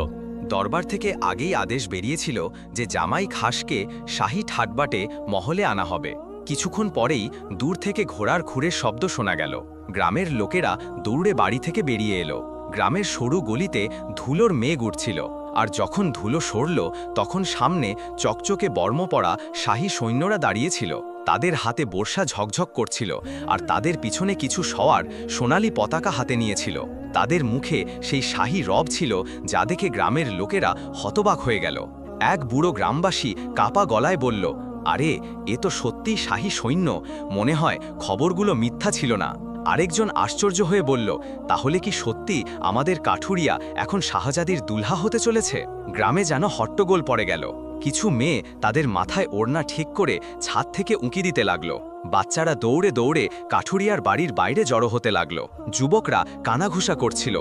দরবার থেকে আগেই আদেশ বেরিয়েছিল যে জামাই খাসকে শাহী ঠাটবাটে মহলে আনা হবে। কিছুক্ষণ পরেই দূর থেকে ঘোড়ার খুরের শব্দ শোনা গেল। গ্রামের লোকেরা দৌড়ে বাড়ি থেকে বেরিয়ে এলো। গ্রামের সরু গলিতে ধুলোর মেঘ উঠছিল, আর যখন ধুলো সরল তখন সামনে চকচকে বর্ম পরা শাহী সৈন্যরা দাঁড়িয়েছিল। তাদের হাতে বর্ষা ঝকঝক করছিল, আর তাদের পিছনে কিছু সওয়ার সোনালি পতাকা হাতে নিয়েছিল। তাদের মুখে সেই শাহী রব ছিল যা দেখে গ্রামের লোকেরা হতবাক হয়ে গেল। এক বুড়ো গ্রামবাসী কাপা গলায় বলল, আরে, এ তো সত্যিই শাহী সৈন্য, মনে হয় খবরগুলো মিথ্যা ছিল না। আরেকজন আশ্চর্য হয়ে বলল, তাহলে কি সত্যি আমাদের কাঠুরিয়া এখন শাহজাদির দুলহা হতে চলেছে? গ্রামে যেন হট্টগোল পড়ে গেল। কিছু মেয়ে তাদের মাথায় ওড়না ঠিক করে ছাদ থেকে উঁকি দিতে লাগলো। বাচ্চারা দৌড়ে দৌড়ে কাঠুরিয়ার বাড়ির বাইরে জড়ো হতে লাগলো। যুবকরা কানাঘুষা করছিল,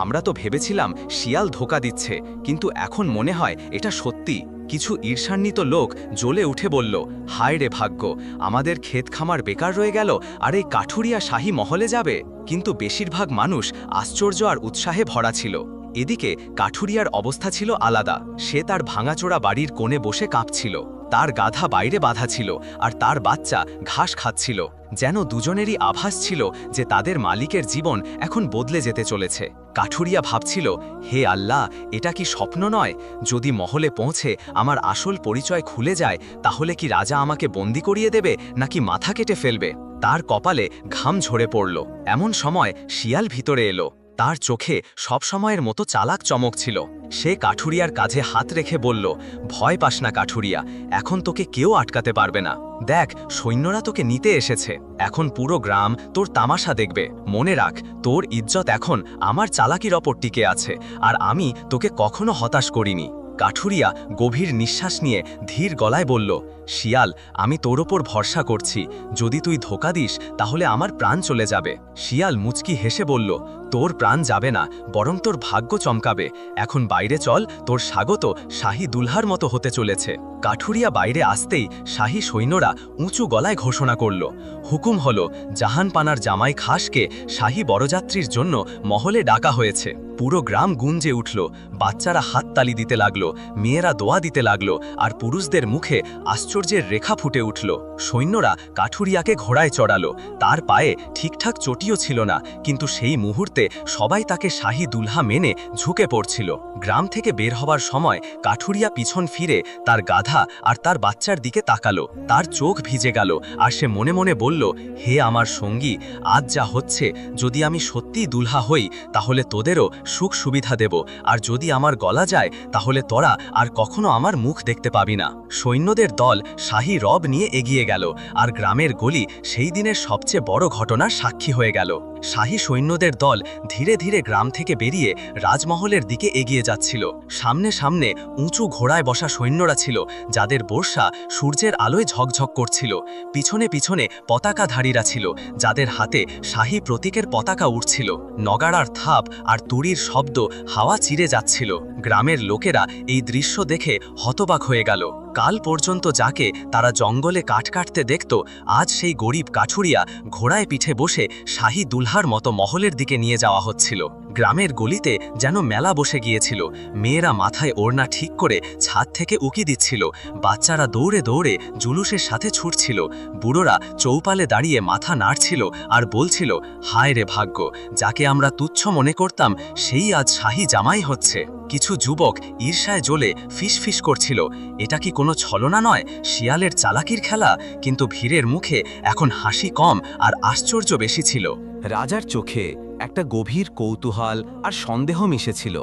আমরা তো ভেবেছিলাম শিয়াল ধোকা দিচ্ছে, কিন্তু এখন মনে হয় এটা সত্যি। কিছু ঈর্ষান্বিত লোক জ্বলে উঠে বলল, হায় রে ভাগ্য, আমাদের ক্ষেত খামার বেকার রয়ে গেল, আর এই কাঠুরিয়া শাহী মহলে যাবে। কিন্তু বেশিরভাগ মানুষ আশ্চর্য আর উৎসাহে ভরা ছিল। এদিকে কাঠুরিয়ার অবস্থা ছিল আলাদা। সে তার ভাঙাচোরা বাড়ির কোণে বসে কাঁপছিল। তার গাধা বাইরে বাঁধা ছিল, আর তার বাচ্চা ঘাস খাচ্ছিল। যেন দুজনেরই আভাস ছিল যে তাদের মালিকের জীবন এখন বদলে যেতে চলেছে। কাঠুরিয়া ভাবছিল, হে আল্লাহ, এটা কি স্বপ্ন নয়? যদি মহলে পৌঁছে আমার আসল পরিচয় খুলে যায়, তাহলে কি রাজা আমাকে বন্দি করিয়ে দেবে নাকি মাথা কেটে ফেলবে? তার কপালে ঘাম ঝরে পড়ল। এমন সময় শিয়াল ভিতরে এলো। তার চোখে সবসময়ের মতো চালাক চমক ছিল। সে কাঠুরিয়ার কাঁধে হাত রেখে বলল, ভয় পাস না কাঠুরিয়া, এখন তোকে কেউ আটকাতে পারবে না। দেখ, সৈন্যরা তোকে নিতে এসেছে। এখন পুরো গ্রাম তোর তামাশা দেখবে। মনে রাখ, তোর ইজ্জত এখন আমার চালাকির ওপর টিকে আছে, আর আমি তোকে কখনো হতাশ করিনি। কাঠুরিয়া গভীর নিঃশ্বাস নিয়ে ধীর গলায় বলল, শিয়াল, আমি তোর ওপর ভরসা করছি। যদি তুই ধোঁকা দিস তাহলে আমার প্রাণ চলে যাবে। শিয়াল মুচকি হেসে বলল, তোর প্রাণ যাবে না, বরং তোর ভাগ্য চমকাবে। এখন বাইরে চল, তোর স্বাগত শাহী দুলহার মতো হতে চলেছে। কাঠুরিয়া বাইরে আসতেই শাহী সৈন্যরা উঁচু গলায় ঘোষণা করল, হুকুম হলো, জাহানপানার জামাই খাসকে শাহী বরযাত্রীর জন্য মহলে ডাকা হয়েছে। পুরো গ্রাম গুঞ্জে উঠল। বাচ্চারা হাততালি দিতে লাগলো, মেয়েরা দোয়া দিতে লাগলো, আর পুরুষদের মুখে আশ্চর্যের রেখা ফুটে উঠল। সৈন্যরা কাঠুরিয়াকে ঘোড়ায় চড়ালো। তার পায়ে ঠিকঠাক চটিও ছিল না, কিন্তু সেই মুহূর্তে সবাই তাকে শাহী দুলহা মেনে ঝুঁকে পড়ছিল। গ্রাম থেকে বের হবার সময় কাঠুরিয়া পিছন ফিরে তার গাধা আর তার বাচ্চার দিকে তাকালো। তার চোখ ভিজে গেল, আর সে মনে মনে বলল, হে আমার সঙ্গী, আজ যা হচ্ছে, যদি আমি সত্যিই দুলহা হই তাহলে তোদেরও সুখ সুবিধা দেব, আর যদি আমার গলা যায় তাহলে তোরা আর কখনো আমার মুখ দেখতে পাবি না। সৈন্যদের দল শাহী রব নিয়ে এগিয়ে গেল, আর গ্রামের গলি সেই দিনের সবচেয়ে বড় ঘটনার সাক্ষী হয়ে গেল। শাহী সৈন্যদের দল ধীরে ধীরে গ্রাম থেকে বেরিয়ে রাজমহলের দিকে এগিয়ে যাচ্ছিল। সামনে সামনে উঁচু ঘোড়ায় বসা সৈন্যরা ছিল, যাদের বর্ষা সূর্যের আলোয় ঝকঝক করছিল। পিছনে পিছনে পতাকাধারীরা ছিল, যাদের হাতে শাহী প্রতীকের পতাকা উঠছিল। নগাড়ার থাপ আর তুড়ির শব্দ হাওয়া চিরে যাচ্ছিল। গ্রামের লোকেরা এই দৃশ্য দেখে হতবাক হয়ে গেল। কাল পর্যন্ত যাকে তারা জঙ্গলে কাঠ কাটতে দেখত, আজ সেই গরিব কাঠুরিয়া ঘোড়ায় পিঠে বসে শাহী দুলহার মতো মহলের দিকে নিয়ে যাওয়া হচ্ছিল। গ্রামের গলিতে যেন মেলা বসে গিয়েছিল। মেয়েরা মাথায় ওড়না ঠিক করে ছাদ থেকে উকি দিচ্ছিল, বাচ্চারা দৌড়ে দৌড়ে জুলুসের সাথে ছুটছিল, বুড়োরা চৌপালে দাঁড়িয়ে মাথা নাড়ছিল আর বলছিল, হায় রে ভাগ্য, যাকে আমরা তুচ্ছ মনে করতাম সেই আজ শাহী জামাই হচ্ছে। কিছু যুবক ঈর্ষায় জ্বলে ফিসফিস করছিল, এটা কি কোনো ছলনা নয়, শিয়ালের চালাকির খেলা? কিন্তু ভিড়ের মুখে এখন হাসি কম আর আশ্চর্য বেশি ছিল। রাজার চোখে একটা গভীর কৌতূহল আর সন্দেহ মিশেছিল।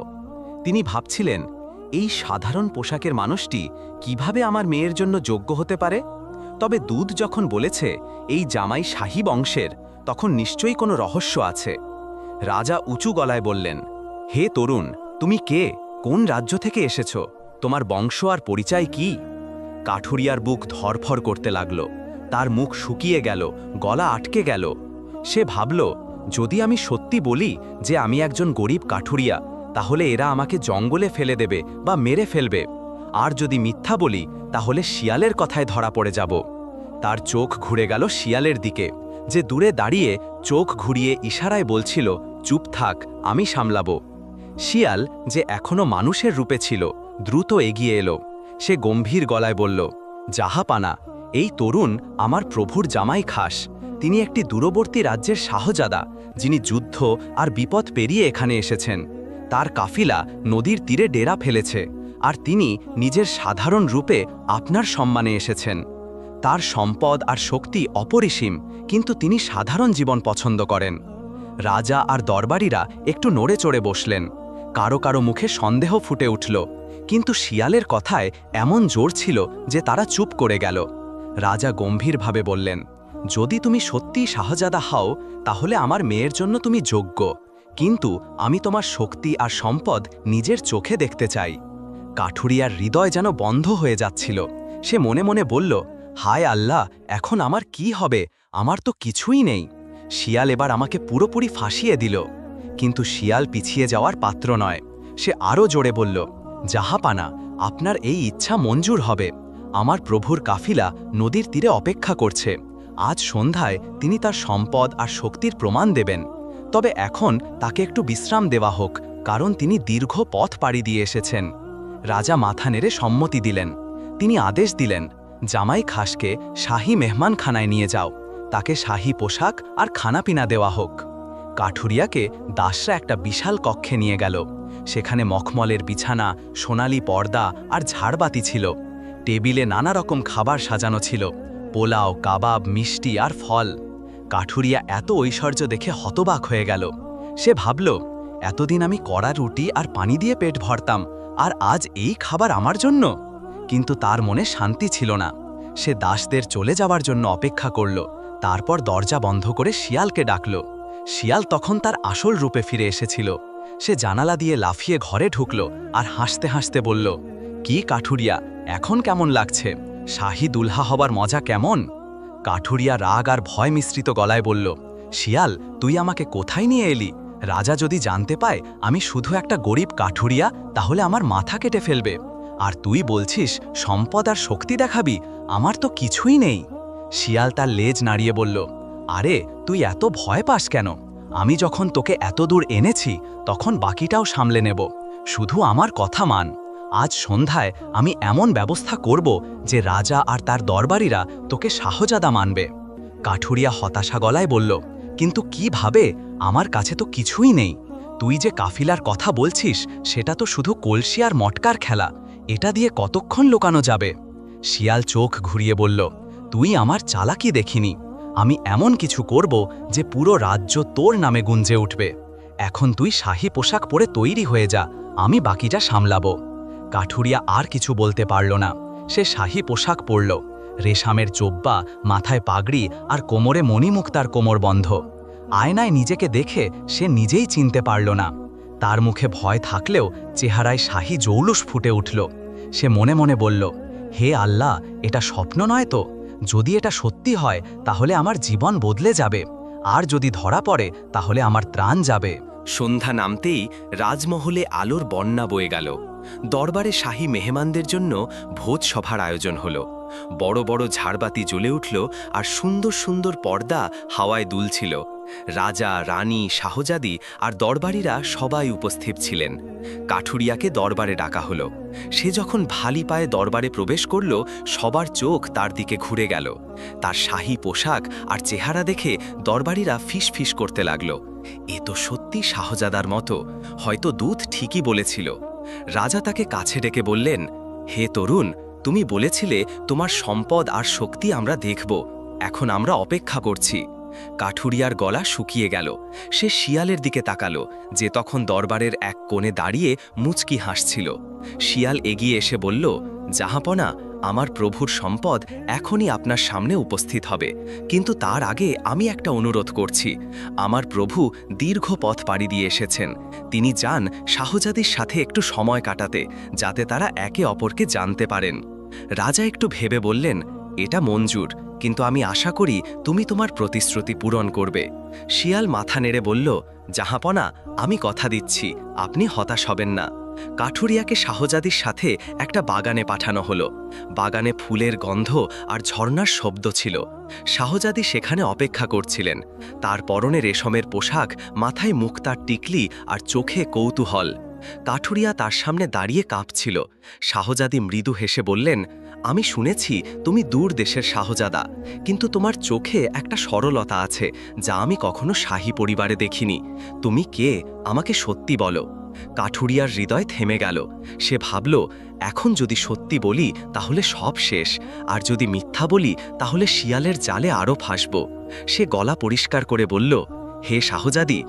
তিনি ভাবছিলেন, এই সাধারণ পোশাকের মানুষটি কিভাবে আমার মেয়ের জন্য যোগ্য হতে পারে? তবে দুধ যখন বলেছে এই জামাই শাহী বংশের, তখন নিশ্চয়ই কোনো রহস্য আছে। রাজা উঁচু গলায় বললেন, হে তরুণ, তুমি কে? কোন রাজ্য থেকে এসেছ? তোমার বংশ আর পরিচয় কি? কাঠুরিয়ার বুক ধরফর করতে লাগল। তার মুখ শুকিয়ে গেল, গলা আটকে গেল। সে ভাবল, যদি আমি সত্যি বলি যে আমি একজন গরিব কাঠুরিয়া, তাহলে এরা আমাকে জঙ্গলে ফেলে দেবে বা মেরে ফেলবে। আর যদি মিথ্যা বলি তাহলে শিয়ালের কথায় ধরা পড়ে যাব। তার চোখ ঘুরে গেল শিয়ালের দিকে, যে দূরে দাঁড়িয়ে চোখ ঘুরিয়ে ইশারায় বলছিল, চুপ থাক, আমি সামলাবো। শিয়াল, যে এখনো মানুষের রূপে ছিল, দ্রুত এগিয়ে এলো। সে গম্ভীর গলায় বলল, জাহাপানা, এই তরুণ আমার প্রভুর জামাই খাস। তিনি একটি দূরবর্তী রাজ্যের শাহজাদা, যিনি যুদ্ধ আর বিপদ পেরিয়ে এখানে এসেছেন। তার কাফিলা নদীর তীরে ডেরা ফেলেছে, আর তিনি নিজের সাধারণ রূপে আপনার সম্মানে এসেছেন। তার সম্পদ আর শক্তি অপরিসীম, কিন্তু তিনি সাধারণ জীবন পছন্দ করেন। রাজা আর দরবারীরা একটু নড়ে চড়ে বসলেন। কারো কারো মুখে সন্দেহ ফুটে উঠল, কিন্তু শিয়ালের কথায় এমন জোর ছিল যে তারা চুপ করে গেল। রাজা গম্ভীরভাবে বললেন, যদি তুমি সত্যিই শাহজাদা হও তাহলে আমার মেয়ের জন্য তুমি যোগ্য, কিন্তু আমি তোমার শক্তি আর সম্পদ নিজের চোখে দেখতে চাই। কাঠুরিয়ার হৃদয় যেন বন্ধ হয়ে যাচ্ছিল। সে মনে মনে বলল, হায় আল্লাহ, এখন আমার কি হবে? আমার তো কিছুই নেই। শিয়াল এবার আমাকে পুরোপুরি ফাঁসিয়ে দিল। কিন্তু শিয়াল পিছিয়ে যাওয়ার পাত্র নয়। সে আরও জোরে বলল, জাহাপানা, আপনার এই ইচ্ছা মঞ্জুর হবে। আমার প্রভুর কাফিলা নদীর তীরে অপেক্ষা করছে। আজ সন্ধ্যায় তিনি তার সম্পদ আর শক্তির প্রমাণ দেবেন। তবে এখন তাকে একটু বিশ্রাম দেওয়া হোক, কারণ তিনি দীর্ঘ পথ পাড়ি দিয়ে এসেছেন। রাজা মাথা নেড়ে সম্মতি দিলেন। তিনি আদেশ দিলেন, জামাই খাসকে শাহী মেহমানখানায় নিয়ে যাও। তাকে শাহী পোশাক আর খানাপিনা দেওয়া হোক। কাঠুরিয়াকে দাসরা একটা বিশাল কক্ষে নিয়ে গেল। সেখানে মখমলের বিছানা, সোনালি পর্দা আর ঝাড়বাতি ছিল। টেবিলে নানা রকম খাবার সাজানো ছিল, পোলাও, কাবাব, মিষ্টি আর ফল। কাঠুরিয়া এত ঐশ্বর্য দেখে হতবাক হয়ে গেল। সে ভাবল, এতদিন আমি কড়া রুটি আর পানি দিয়ে পেট ভরতাম, আর আজ এই খাবার আমার জন্য। কিন্তু তার মনে শান্তি ছিল না। সে দাসদের চলে যাওয়ার জন্য অপেক্ষা করল। তারপর দরজা বন্ধ করে শিয়ালকে ডাকল। শিয়াল তখন তার আসল রূপে ফিরে এসেছিল। সে জানালা দিয়ে লাফিয়ে ঘরে ঢুকল আর হাসতে হাসতে বলল, কি কাঠুরিয়া, এখন কেমন লাগছে? শাহী দুলহা হবার মজা কেমন? কাঠুরিয়া রাগ আর ভয় মিশ্রিত গলায় বলল, শিয়াল, তুই আমাকে কোথায় নিয়ে এলি? রাজা যদি জানতে পায় আমি শুধু একটা গরিব কাঠুরিয়া, তাহলে আমার মাথা কেটে ফেলবে। আর তুই বলছিস সম্পদ আর শক্তি দেখাবি? আমার তো কিছুই নেই। শিয়াল তার লেজ নাড়িয়ে বলল, আরে তুই এত ভয় পাস কেন? আমি যখন তোকে এত দূর এনেছি তখন বাকিটাও সামলে নেব। শুধু আমার কথা মান। আজ সন্ধ্যায় আমি এমন ব্যবস্থা করব যে রাজা আর তার দরবারীরা তোকে শাহজাদা মানবে। কাঠুরিয়া হতাশা গলায় বলল, কিন্তু কিভাবে? আমার কাছে তো কিছুই নেই। তুই যে কাফিলার কথা বলছিস সেটা তো শুধু কলসি আর মটকার খেলা। এটা দিয়ে কতক্ষণ লুকানো যাবে? শিয়াল চোখ ঘুরিয়ে বলল, তুই আমার চালাকি দেখিনি। আমি এমন কিছু করব যে পুরো রাজ্য তোর নামে গুঞ্জে উঠবে। এখন তুই শাহী পোশাক পরে তৈরি হয়ে যা, আমি বাকিটা সামলাবো। কাঠুরিয়া আর কিছু বলতে পারল না। সে শাহী পোশাক পরল, রেশমের জোব্বা, মাথায় পাগড়ি আর কোমরে মণিমুক্তার কোমর বন্ধ। আয়নায় নিজেকে দেখে সে নিজেই চিনতে পারল না। তার মুখে ভয় থাকলেও চেহারায় শাহী জৌলুস ফুটে উঠল। সে মনে মনে বলল, হে আল্লাহ, এটা স্বপ্ন নয় তো? যদি এটা সত্যি হয় তাহলে আমার জীবন বদলে যাবে, আর যদি ধরা পড়ে তাহলে আমার ত্রাণ যাবে। সন্ধ্যা নামতেই রাজমহলে আলোর বন্যা বয়ে গেল। দরবারে শাহী মেহমানদের জন্য ভোজসভার আয়োজন হলো। বড় বড় ঝাড়বাতি জ্বলে উঠল আর সুন্দর সুন্দর পর্দা হাওয়ায় দুলছিল। রাজা, রানী, শাহজাদি আর দরবারীরা সবাই উপস্থিত ছিলেন। কাঠুরিয়াকে দরবারে ডাকা হলো। সে যখন ভালি পায়ে দরবারে প্রবেশ করল, সবার চোখ তার দিকে ঘুরে গেল। তার শাহী পোশাক আর চেহারা দেখে দরবারীরা ফিসফিস করতে লাগল, এ তো সত্যি শাহজাদার মতো, হয়তো দূত ঠিকই বলেছিল। রাজা তাকে কাছে ডেকে বললেন, হে তরুণ, তুমি বলেছিলে তোমার সম্পদ আর শক্তি আমরা দেখব। এখন আমরা অপেক্ষা করছি। কাঠুরিয়ার গলা শুকিয়ে গেল। সে শিয়ালের দিকে তাকালো, যে তখন দরবারের এক কোণে দাঁড়িয়ে মুচকি হাসছিল। শিয়াল এগিয়ে এসে বলল, জাহাপনা, আমার প্রভুর সম্পদ এখনই আপনার সামনে উপস্থিত হবে, কিন্তু তার আগে আমি একটা অনুরোধ করছি। আমার প্রভু দীর্ঘ পথ পাড়ি দিয়ে এসেছেন। তিনি চান শাহজাদির সাথে একটু সময় কাটাতে, যাতে তারা একে অপরকে জানতে পারেন। রাজা একটু ভেবে বললেন, এটা মঞ্জুর, কিন্তু আমি আশা করি তুমি তোমার প্রতিশ্রুতি পূরণ করবে। শিয়াল মাথা নেড়ে বলল, জাহাপনা, আমি কথা দিচ্ছি, আপনি হতাশ হবেন না। কাঠুরিয়াকে শাহজাদির সাথে একটা বাগানে পাঠানো হলো। বাগানে ফুলের গন্ধ আর ঝর্ণার শব্দ ছিল। শাহজাদি সেখানে অপেক্ষা করছিলেন। তার পরনে রেশমের পোশাক, মাথায় মুক্তার টিকলি আর চোখে কৌতূহল। কাঠুরিয়া তার সামনে দাঁড়িয়ে কাঁপছিল। শাহজাদি মৃদু হেসে বললেন, আমি শুনেছি তুমি দূর দেশের শাহজাদা, কিন্তু তোমার চোখে একটা সরলতা আছে যা আমি কখনো শাহী পরিবারে দেখিনি। তুমি কে? আমাকে সত্যি বলো। কাঠুরিয়ার হৃদয় থেমে গেল। সে ভাবল, এখন যদি সত্যি বলি তাহলে সব শেষ, আর যদি মিথ্যা বলি তাহলে শিয়ালের জালে আরও ফাঁসব। সে গলা পরিষ্কার করে বলল, হে শাহজাদি,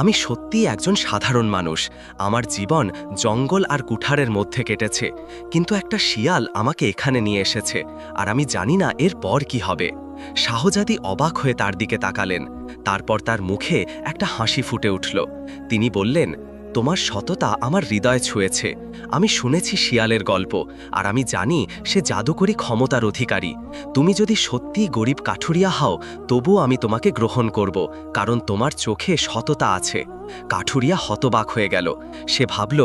আমি সত্যিই একজন সাধারণ মানুষ। আমার জীবন জঙ্গল আর কুঠারের মধ্যে কেটেছে, কিন্তু একটা শিয়াল আমাকে এখানে নিয়ে এসেছে, আর আমি জানি না এর পর কি হবে। শাহজাদি অবাক হয়ে তার দিকে তাকালেন। তারপর তার মুখে একটা হাসি ফুটে উঠল। তিনি বললেন, তোমার সততা আমার হৃদয় ছুঁয়েছে। আমি শুনেছি শিয়ালের গল্প, আর আমি জানি সে জাদুকরী ক্ষমতার অধিকারী। তুমি যদি সত্যিই গরিব কাঠুরিয়া হও, তবুও আমি তোমাকে গ্রহণ করব, কারণ তোমার চোখে সততা আছে। কাঠুরিয়া হতবাক হয়ে গেল। সে ভাবল,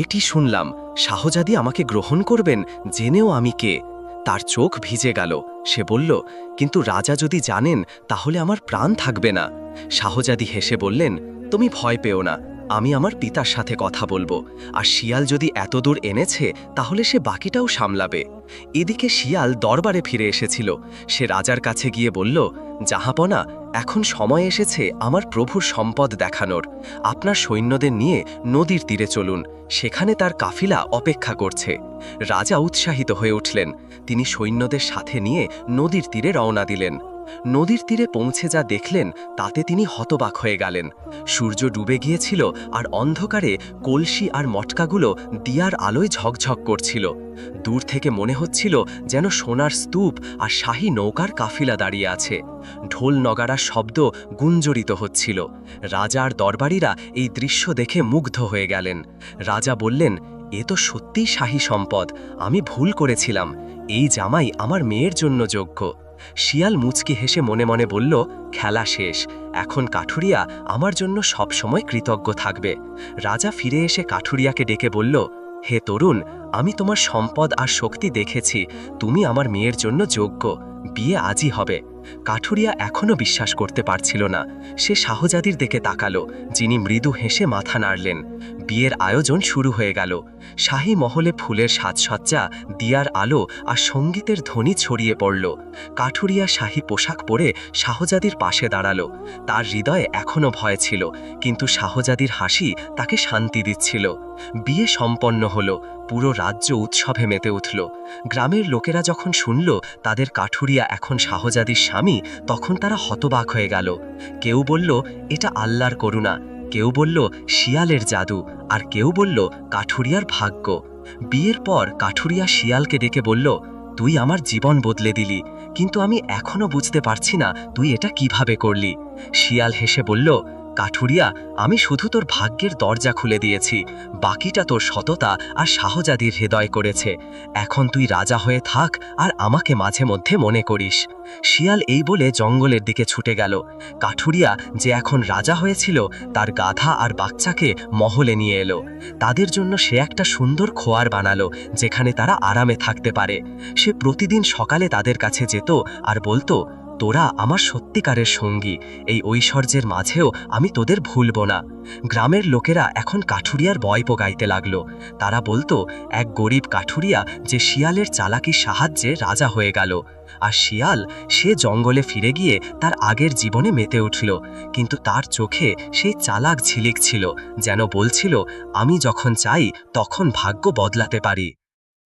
এটি শুনলাম, শাহজাদি আমাকে গ্রহণ করবেন জেনেও আমি কে? তার চোখ ভিজে গেল। সে বলল, কিন্তু রাজা যদি জানেন তাহলে আমার প্রাণ থাকবে না। শাহজাদি হেসে বললেন, তুমি ভয় পেও না, আমি আমার পিতার সাথে কথা বলবো, আর শিয়াল যদি এত দূর এনেছে তাহলে সে বাকিটাও সামলাবে। এদিকে শিয়াল দরবারে ফিরে এসেছিল। সে রাজার কাছে গিয়ে বলল, জাহাপনা, এখন সময় এসেছে আমার প্রভুর সম্পদ দেখানোর। আপনার সৈন্যদের নিয়ে নদীর তীরে চলুন, সেখানে তার কাফিলা অপেক্ষা করছে। রাজা উৎসাহিত হয়ে উঠলেন। তিনি সৈন্যদের সাথে নিয়ে নদীর তীরে রওনা দিলেন। নদীর তীরে পৌঁছে যা দেখলেন তাতে তিনি হতবাক হয়ে গেলেন। সূর্য ডুবে গিয়েছিল, আর অন্ধকারে কলসি আর মটকাগুলো দিয়ার আলোয় ঝকঝক করছিল। দূর থেকে মনে হচ্ছিল যেন সোনার স্তূপ আর শাহী নৌকার কাফিলা দাঁড়িয়ে আছে। ঢোল নগাড়ার শব্দ গুঞ্জরিত হচ্ছিল। রাজা আর দরবারীরা এই দৃশ্য দেখে মুগ্ধ হয়ে গেলেন। রাজা বললেন, এ তো সত্যিই শাহী সম্পদ, আমি ভুল করেছিলাম। এই জামাই আমার মেয়ের জন্য যোগ্য। শিয়াল মুচকি হেসে মনে মনে বলল, খেলা শেষ, এখন কাঠুরিয়া আমার জন্য সবসময় কৃতজ্ঞ থাকবে। রাজা ফিরে এসে কাঠুরিয়াকে ডেকে বলল, হে তরুণ, আমি তোমার সম্পদ আর শক্তি দেখেছি, তুমি আমার মেয়ের জন্য যোগ্য, বিয়ে আজই হবে। কাঠুরিয়া এখনও বিশ্বাস করতে পারছিল না। সে শাহজাদির দিকে তাকালো, যিনি মৃদু হেসে মাথা নাড়লেন। বিয়ের আয়োজন শুরু হয়ে গেল। শাহী মহলে ফুলের সাজসজ্জা, দিয়ার আলো আর সঙ্গীতের ধ্বনি ছড়িয়ে পড়ল। কাঠুরিয়া শাহী পোশাক পরে শাহজাদির পাশে দাঁড়ালো। তার হৃদয়ে এখনও ভয় ছিল, কিন্তু শাহজাদির হাসি তাকে শান্তি দিচ্ছিল। বিয়ে সম্পন্ন হলো। পুরো রাজ্য উৎসবে মেতে উঠল। গ্রামের লোকেরা যখন শুনল তাদের কাঠুরিয়া এখন শাহজাদির স্বামী, তখন তারা হতবাক হয়ে গেল। কেউ বলল, এটা আল্লাহর করুণা, কেউ বলল শিয়ালের জাদু, আর কেউ বলল কাঠুরিয়ার ভাগ্য। বিয়ের পর কাঠুরিয়া শিয়ালকে ডেকে বলল, তুই আমার জীবন বদলে দিলি, কিন্তু আমি এখনো বুঝতে পারছি না তুই এটা কিভাবে করলি। শিয়াল হেসে বলল, কাঠুরিয়া, আমি শুধু তোর ভাগ্যের দরজা খুলে দিয়েছি, বাকিটা তোর সততা আর শাহজাদির হৃদয় করেছে। এখন তুই রাজা হয়ে থাক আর আমাকে মাঝে মধ্যে মনে করিস। শিয়াল এই বলে জঙ্গলের দিকে ছুটে গেল। কাঠুরিয়া যে এখন রাজা হয়েছিল, তার গাধা আর বাচ্চাকে মহলে নিয়ে এলো। তাদের জন্য সে একটা সুন্দর খোয়ার বানালো, যেখানে তারা আরামে থাকতে পারে। সে প্রতিদিন সকালে তাদের কাছে যেত আর বলতো, তোরা আমার সত্যিকারের সঙ্গী, এই ঐশ্বর্যের মাঝেও আমি তোদের ভুলব না। গ্রামের লোকেরা এখন কাঠুরিয়ার বয়প গাইতে লাগলো। তারা বলতো, এক গরিব কাঠুরিয়া যে শিয়ালের চালাকির সাহায্যে রাজা হয়ে গেল। আর শিয়াল, সে জঙ্গলে ফিরে গিয়ে তার আগের জীবনে মেতে উঠল, কিন্তু তার চোখে সেই চালাক ঝিলিক ছিল, যেন বলছিল, আমি যখন চাই তখন ভাগ্য বদলাতে পারি।